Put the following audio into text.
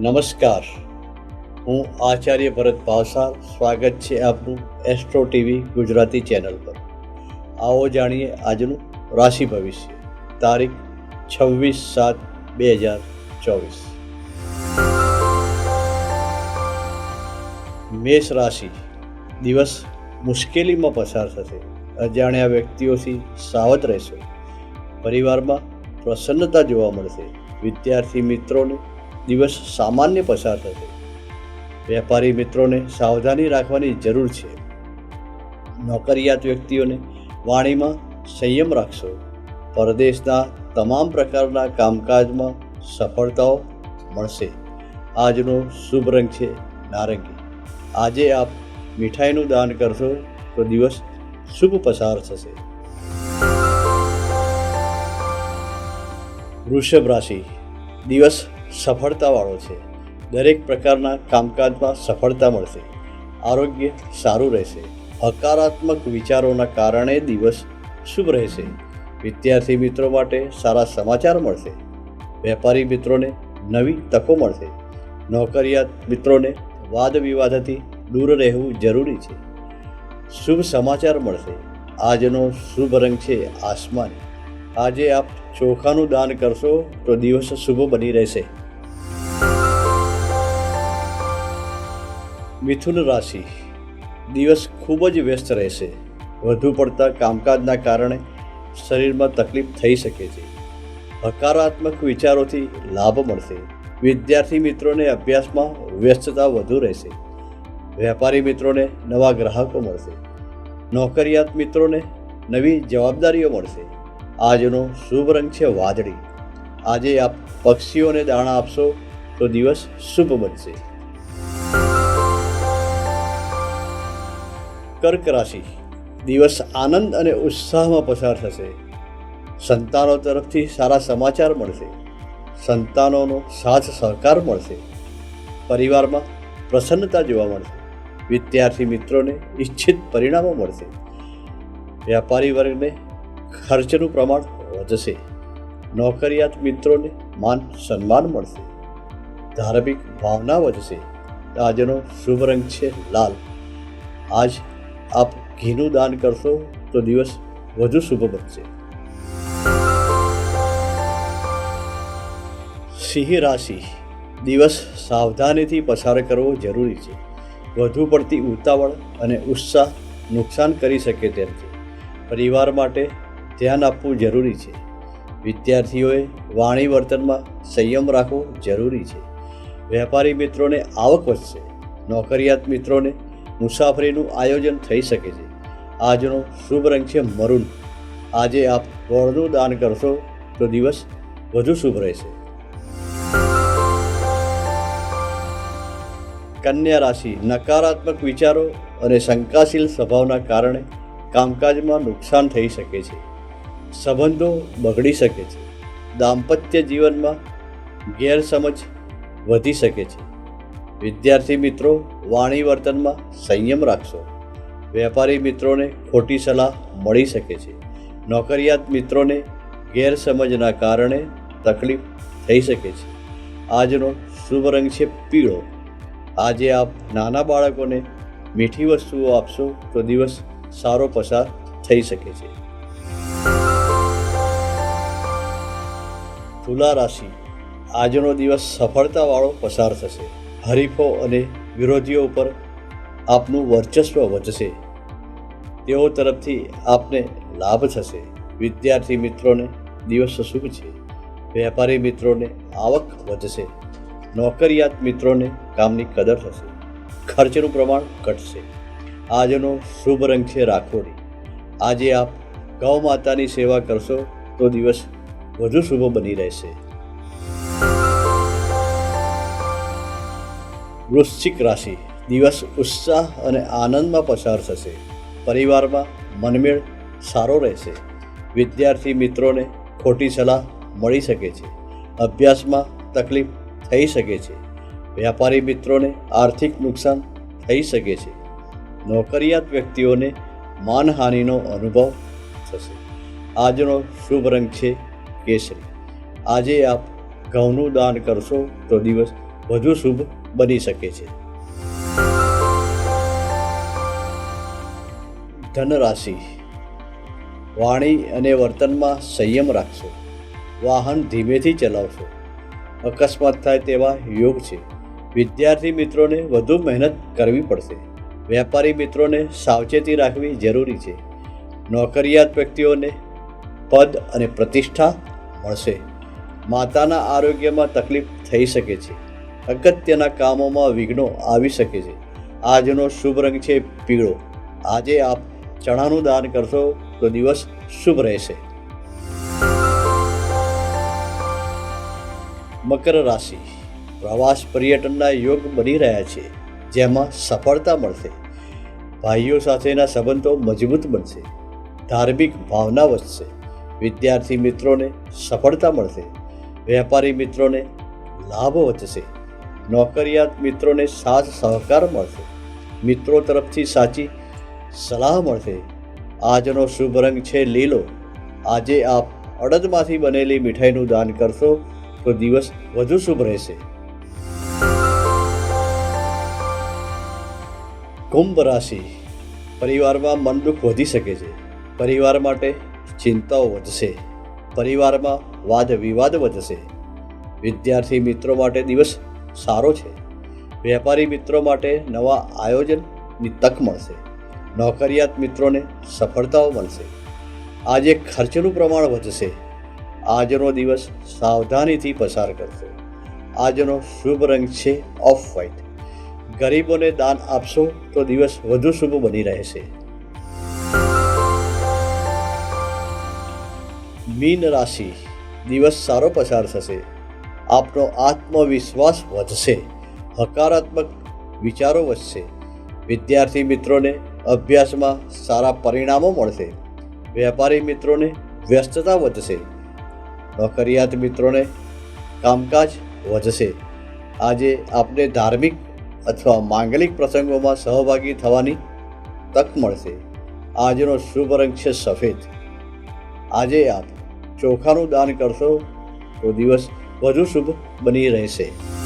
નમસ્કાર, હું આચાર્ય ભરત ભાવસાર. સ્વાગત છે આપનું એસ્ટ્રો ટીવી ગુજરાતી ચેનલ પર. આવો જાણીએ આજનું રાશિ ભવિષ્ય, તારીખ 26/7/2024. મેષ રાશિ. દિવસ મુશ્કેલીમાં પસાર થશે. અજાણ્યા વ્યક્તિઓથી સાવધ રહેશો. પરિવારમાં પ્રસન્નતા જોવા મળશે. વિદ્યાર્થી મિત્રોને દિવસ સામાન્ય પસાર થશે. વેપારી મિત્રોને સાવધાની રાખવાની જરૂર છે. નોકરિયાત વ્યક્તિઓને વાણીમાં સંયમ રાખશો. પરદેશના તમામ પ્રકારના કામકાજમાં સફળતાઓ મળશે. આજનો શુભ રંગ છે નારંગી. આજે આપ મીઠાઈનું દાન કરશો તો દિવસ શુભ પસાર થશે. વૃષભ રાશિ. દિવસ સફળતાવાળો છે. દરેક પ્રકારના કામકાજમાં સફળતા મળશે. આરોગ્ય સારું રહેશે. હકારાત્મક વિચારોના કારણે દિવસ શુભ રહેશે. વિદ્યાર્થી મિત્રો માટે સારા સમાચાર મળશે. વેપારી મિત્રોને નવી તકો મળશે. નોકરિયાત મિત્રોને વાદ વિવાદથી દૂર રહેવું જરૂરી છે. શુભ સમાચાર મળશે. આજનો શુભ રંગ છે આસમાની. આજે આપ ચોખાનું દાન કરશો તો દિવસ શુભ બની રહેશે. મિથુન રાશિ. દિવસ ખૂબ જ વ્યસ્ત રહેશે. વધુ પડતા કામકાજના કારણે શરીરમાં તકલીફ થઈ શકે છે. હકારાત્મક વિચારોથી લાભ મળશે. વિદ્યાર્થી મિત્રોને અભ્યાસમાં વ્યસ્તતા વધુ રહેશે. વેપારી મિત્રોને નવા ગ્રાહકો મળશે. નોકરિયાત મિત્રોને નવી જવાબદારીઓ મળશે. આજનો શુભ રંગ છે વાદળી. આજે આપ પક્ષીઓને દાણા આપશો તો દિવસ શુભ બનશે. કર્ક રાશિ. દિવસ આનંદ અને ઉત્સાહમાં પસાર થશે. સંતાનો તરફથી સારા સમાચાર મળશે. સંતાનોનો સાથ સહકાર મળશે. પરિવારમાં પ્રસન્નતા જોવા મળશે. વિદ્યાર્થી મિત્રોને ઈચ્છિત પરિણામો મળશે. વેપારી વર્ગને ખર્ચનું પ્રમાણ વધશે. નોકરિયાત મિત્રોને માન સન્માન મળશે. ધાર્મિક ભાવના વધશે. આજનો શુભ રંગ છે લાલ. આજ આપ ઘીનું દાન કરશો તો દિવસ વધુ શુભ બનશે. સિંહ રાશિ. દિવસ સાવધાનીથી પસાર કરવો જરૂરી છે. વધુ પડતી ઉતાવળ અને ઉત્સાહ નુકસાન કરી શકે તેમ છે. પરિવાર માટે ધ્યાન આપવું જરૂરી છે. વિદ્યાર્થીઓએ વાણી વર્તનમાં સંયમ રાખવો જરૂરી છે. વેપારી મિત્રોને આવક વધશે. નોકરિયાત મિત્રોને મુસાફરીનું આયોજન થઈ શકે છે. આજનો શુભ રંગ છે મરૂન. આજે આપ ગોળનું દાન કરશો તો દિવસ વધુ શુભ રહેશે. કન્યા રાશિ. નકારાત્મક વિચારો અને શંકાશીલ સ્વભાવના કારણે કામકાજમાં નુકસાન થઈ શકે છે. સંબંધો બગડી શકે છે. દાંપત્ય જીવનમાં ગેરસમજ વધી શકે છે. વિદ્યાર્થી મિત્રો વાણી વર્તનમાં સંયમ રાખશો. વેપારી મિત્રોને ખોટી સલાહ મળી શકે છે. નોકરિયાત મિત્રોને ગેરસમજના કારણે તકલીફ થઈ શકે છે. આજનો શુભ રંગ છે પીળો. આજે આપ નાના બાળકોને મીઠી વસ્તુઓ આપશો તો દિવસ સારો પસાર થઈ શકે છે. તુલા રાશિ. આજનો દિવસ સફળતાવાળો પસાર થશે. હરીફો અને વિરોધીઓ ઉપર આપનું વર્ચસ્વ વધશે. તેઓ તરફથી આપને લાભ થશે. વિદ્યાર્થી મિત્રોને દિવસ શુભ છે. વેપારી મિત્રોને આવક વધશે. નોકરિયાત મિત્રોને કામની કદર થશે. ખર્ચનું પ્રમાણ ઘટશે. આજનો શુભ રંગ છે રાખોડી. આજે આપ ગૌ માતાની સેવા કરશો તો દિવસ વધુ શુભ બની રહેશે. વૃશ્ચિક રાશિ. દિવસ ઉત્સાહ અને આનંદમાં પસાર થશે. પરિવારમાં મનમેળ સારો રહેશે. વિદ્યાર્થી મિત્રોને ખોટી સલાહ મળી શકે છે. અભ્યાસમાં તકલીફ થઈ શકે છે. વેપારી મિત્રોને આર્થિક નુકસાન થઈ શકે છે. નોકરિયાત વ્યક્તિઓને માનહાનિનો અનુભવ થશે. આજનો શુભ રંગ છે કેસરી. આજે આપ ઘઉંનું દાન કરશો તો દિવસ વધુ શુભ બની શકે છે. ધન રાશિ. વાણી અને વર્તનમાં સંયમ રાખશો. વાહન ધીમેથી ચલાવશો. અકસ્માત થાય તેવા યોગ છે. વિદ્યાર્થી મિત્રોને વધુ મહેનત કરવી પડશે. વેપારી મિત્રોને સાવચેતી રાખવી જરૂરી છે. નોકરિયાત વ્યક્તિઓને પદ અને પ્રતિષ્ઠા મળશે. માતાના આરોગ્યમાં તકલીફ થઈ શકે છે. અગત્યના કામોમાં વિઘ્નો આવી શકે છે. આજનો શુભ રંગ છે પીળો. આજે આપ ચણાનું દાન કરશો તો દિવસ શુભ રહેશે. મકર રાશિ. પ્રવાસ પર્યટનના યોગ બની રહ્યા છે, જેમાં સફળતા મળશે. ભાઈઓ સાથેના સંબંધો મજબૂત બનશે. ધાર્મિક ભાવના વધશે. વિદ્યાર્થી મિત્રોને સફળતા મળશે. વેપારી મિત્રોને લાભ વધશે. નોકરિયાત મિત્રોને સાથ સહકાર મળશે. મિત્રો તરફથી સાચી સલાહ મળશે. આજનો શુભ રંગ છે લીલો. આજે આપ અડદમાંથી બનેલી મીઠાઈનું દાન કરશો તો દિવસ વધુ શુભ રહેશે. કુંભ રાશિ. પરિવારમાં મન દુઃખ વધી શકે છે. પરિવાર માટે ચિંતાઓ વધશે. પરિવારમાં વાદ વિવાદ વધશે. વિદ્યાર્થી મિત્રો માટે દિવસ સારો છે. વેપારી મિત્રો માટે નવા આયોજનની તક મળશે. નોકરિયાત મિત્રોને સફળતાઓ મળશે. આજે ખર્ચનું પ્રમાણ વધશે. આજનો દિવસ સાવધાનીથી પસાર કરશો. આજનો શુભ રંગ છે ઓફ વ્હાઇટ. ગરીબોને દાન આપશો તો દિવસ વધુ શુભ બની રહેશે. મીન રાશિ. દિવસ સારો પસાર થશે. આપનો આત્મવિશ્વાસ વધશે. હકારાત્મક વિચારો વધશે. વિદ્યાર્થી મિત્રોને અભ્યાસમાં સારા પરિણામો મળશે. વેપારી મિત્રોને વ્યસ્તતા વધશે. નોકરિયાત મિત્રોને કામકાજ વધશે. આજે આપને ધાર્મિક અથવા માંગલિક પ્રસંગોમાં સહભાગી થવાની તક મળશે. આજનો શુભ રંગ છે સફેદ. આજે આપ ચોખાનું દાન કરશો તો દિવસ વધુ શુભ બની રહેશે.